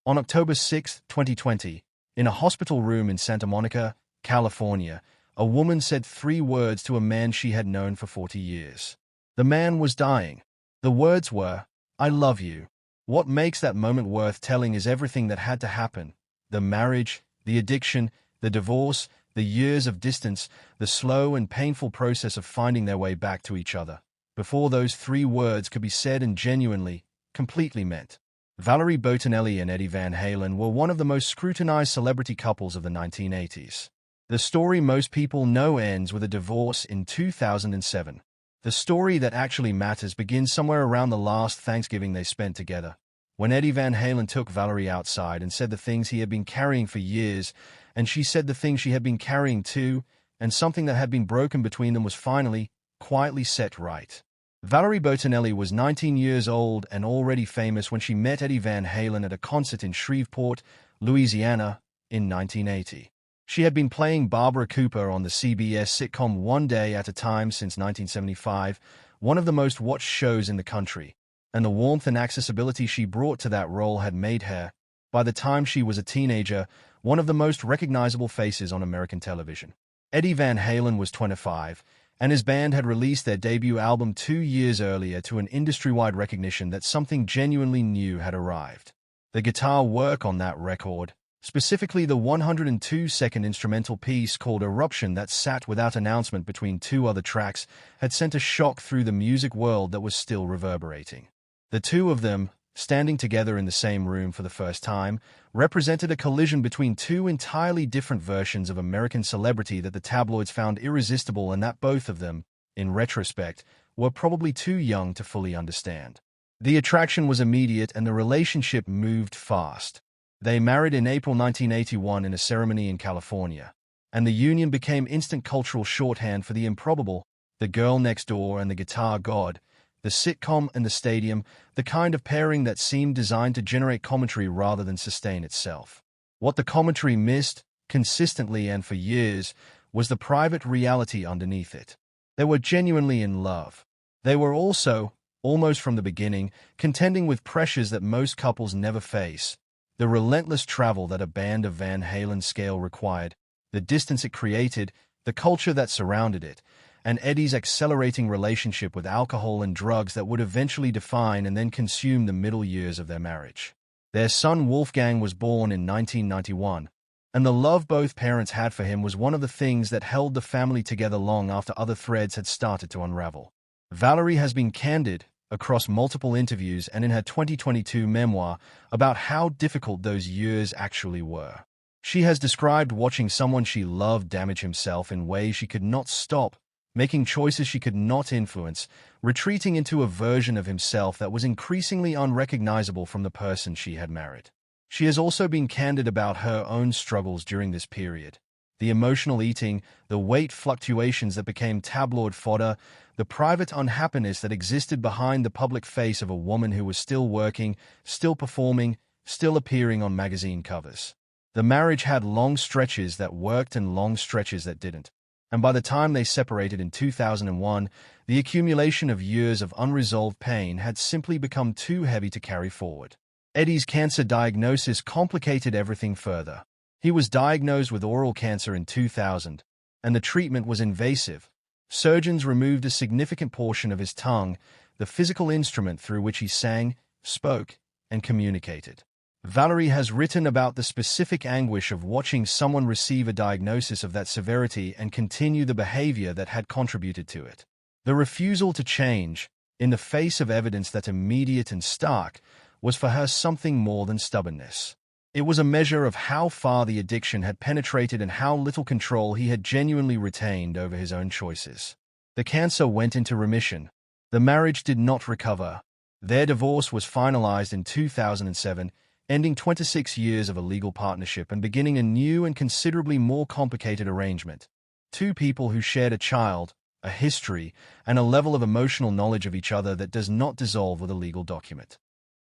On October 6, 2020, in a hospital room in Santa Monica, California, a woman said 3 words to a man she had known for 40 years. The man was dying. The words were, "I love you." What makes that moment worth telling is everything that had to happen. The marriage, the addiction, the divorce, the years of distance, the slow and painful process of finding their way back to each other, before those 3 words could be said and genuinely, completely meant. Valerie Bertinelli and Eddie Van Halen were one of the most scrutinized celebrity couples of the 1980s. The story most people know ends with a divorce in 2007. The story that actually matters begins somewhere around the last Thanksgiving they spent together, when Eddie Van Halen took Valerie outside and said the things he had been carrying for years, and she said the things she had been carrying too, and something that had been broken between them was finally, quietly set right. Valerie Bertinelli was 19 years old and already famous when she met Eddie Van Halen at a concert in Shreveport, Louisiana, in 1980. She had been playing Barbara Cooper on the CBS sitcom One Day at a Time since 1975, one of the most watched shows in the country, and the warmth and accessibility she brought to that role had made her, by the time she was a teenager, one of the most recognizable faces on American television. Eddie Van Halen was 25, and his band had released their debut album 2 years earlier to an industry-wide recognition that something genuinely new had arrived. The guitar work on that record, specifically the 102-second instrumental piece called Eruption that sat without announcement between 2 other tracks, had sent a shock through the music world that was still reverberating. The 2 of them, standing together in the same room for the first time, represented a collision between 2 entirely different versions of American celebrity that the tabloids found irresistible and that both of them, in retrospect, were probably too young to fully understand. The attraction was immediate and the relationship moved fast. They married in April 1981 in a ceremony in California, and the union became instant cultural shorthand for the improbable, the girl next door and the guitar god, the sitcom and the stadium, the kind of pairing that seemed designed to generate commentary rather than sustain itself. What the commentary missed, consistently and for years, was the private reality underneath it. They were genuinely in love. They were also, almost from the beginning, contending with pressures that most couples never face. The relentless travel that a band of Van Halen's scale required, the distance it created, the culture that surrounded it, and Eddie's accelerating relationship with alcohol and drugs that would eventually define and then consume the middle years of their marriage. Their son Wolfgang was born in 1991, and the love both parents had for him was one of the things that held the family together long after other threads had started to unravel. Valerie has been candid, across multiple interviews and in her 2022 memoir, about how difficult those years actually were. She has described watching someone she loved damage himself in ways she could not stop, making choices she could not influence, retreating into a version of himself that was increasingly unrecognizable from the person she had married. She has also been candid about her own struggles during this period. The emotional eating, the weight fluctuations that became tabloid fodder, the private unhappiness that existed behind the public face of a woman who was still working, still performing, still appearing on magazine covers. The marriage had long stretches that worked and long stretches that didn't. And by the time they separated in 2001, the accumulation of years of unresolved pain had simply become too heavy to carry forward. Eddie's cancer diagnosis complicated everything further. He was diagnosed with oral cancer in 2000, and the treatment was invasive. Surgeons removed a significant portion of his tongue, the physical instrument through which he sang, spoke, and communicated. Valerie has written about the specific anguish of watching someone receive a diagnosis of that severity and continue the behavior that had contributed to it. The refusal to change, in the face of evidence that immediate and stark, was for her something more than stubbornness. It was a measure of how far the addiction had penetrated and how little control he had genuinely retained over his own choices. The cancer went into remission. The marriage did not recover. Their divorce was finalized in 2007, ending 26 years of a legal partnership and beginning a new and considerably more complicated arrangement. 2 people who shared a child, a history, and a level of emotional knowledge of each other that does not dissolve with a legal document.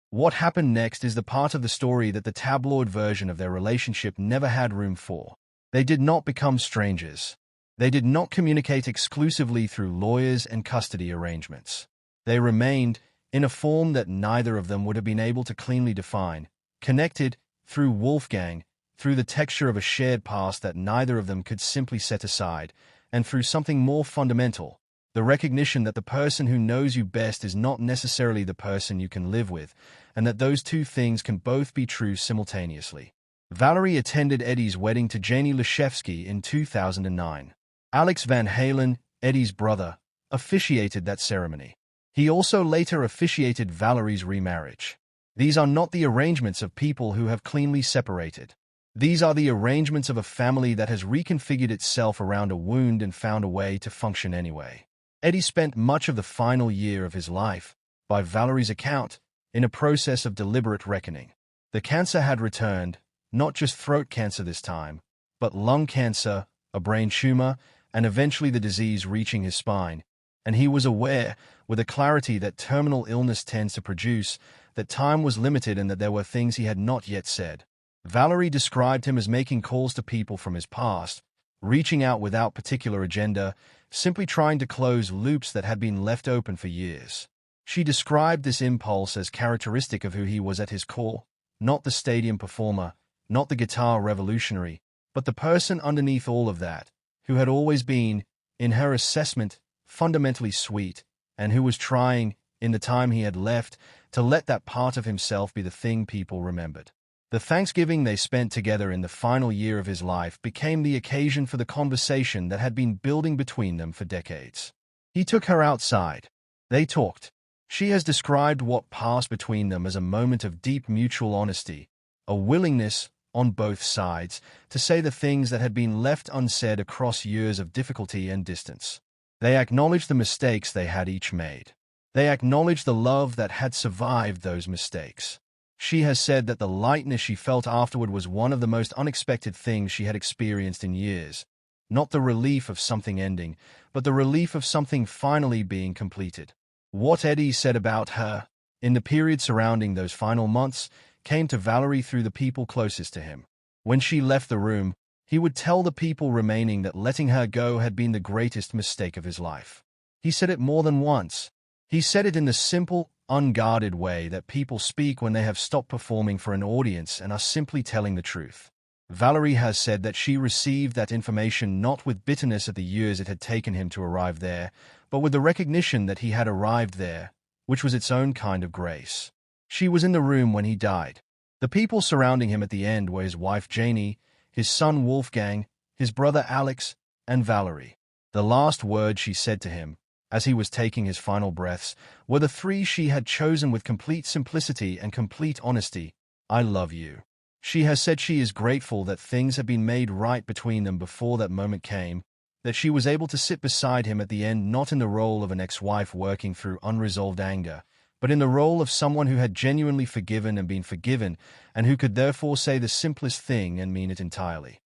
What happened next is the part of the story that the tabloid version of their relationship never had room for. They did not become strangers. They did not communicate exclusively through lawyers and custody arrangements. They remained, in a form that neither of them would have been able to cleanly define, connected, through Wolfgang, through the texture of a shared past that neither of them could simply set aside, and through something more fundamental, the recognition that the person who knows you best is not necessarily the person you can live with, and that those two things can both be true simultaneously. Valerie attended Eddie's wedding to Janie Leszewski in 2009. Alex Van Halen, Eddie's brother, officiated that ceremony. He also later officiated Valerie's remarriage. These are not the arrangements of people who have cleanly separated. These are the arrangements of a family that has reconfigured itself around a wound and found a way to function anyway. Eddie spent much of the final year of his life, by Valerie's account, in a process of deliberate reckoning. The cancer had returned, not just throat cancer this time, but lung cancer, a brain tumor, and eventually the disease reaching his spine, and he was aware, with a clarity that terminal illness tends to produce, that time was limited and that there were things he had not yet said. Valerie described him as making calls to people from his past, reaching out without particular agenda, simply trying to close loops that had been left open for years. She described this impulse as characteristic of who he was at his core, not the stadium performer, not the guitar revolutionary, but the person underneath all of that, who had always been, in her assessment, fundamentally sweet, and who was trying, in the time he had left, to let that part of himself be the thing people remembered. The Thanksgiving they spent together in the final year of his life became the occasion for the conversation that had been building between them for decades. He took her outside. They talked. She has described what passed between them as a moment of deep mutual honesty, a willingness, on both sides, to say the things that had been left unsaid across years of difficulty and distance. They acknowledged the mistakes they had each made. They acknowledged the love that had survived those mistakes. She has said that the lightness she felt afterward was one of the most unexpected things she had experienced in years. Not the relief of something ending, but the relief of something finally being completed. What Eddie said about her, in the period surrounding those final months, came to Valerie through the people closest to him. When she left the room, he would tell the people remaining that letting her go had been the greatest mistake of his life. He said it more than once. He said it in the simple, unguarded way that people speak when they have stopped performing for an audience and are simply telling the truth. Valerie has said that she received that information not with bitterness at the years it had taken him to arrive there, but with the recognition that he had arrived there, which was its own kind of grace. She was in the room when he died. The people surrounding him at the end were his wife Janie, his son Wolfgang, his brother Alex, and Valerie. The last words she said to him, as he was taking his final breaths, were the three she had chosen with complete simplicity and complete honesty: "I love you." She has said she is grateful that things had been made right between them before that moment came, that she was able to sit beside him at the end not in the role of an ex-wife working through unresolved anger, but in the role of someone who had genuinely forgiven and been forgiven, and who could therefore say the simplest thing and mean it entirely.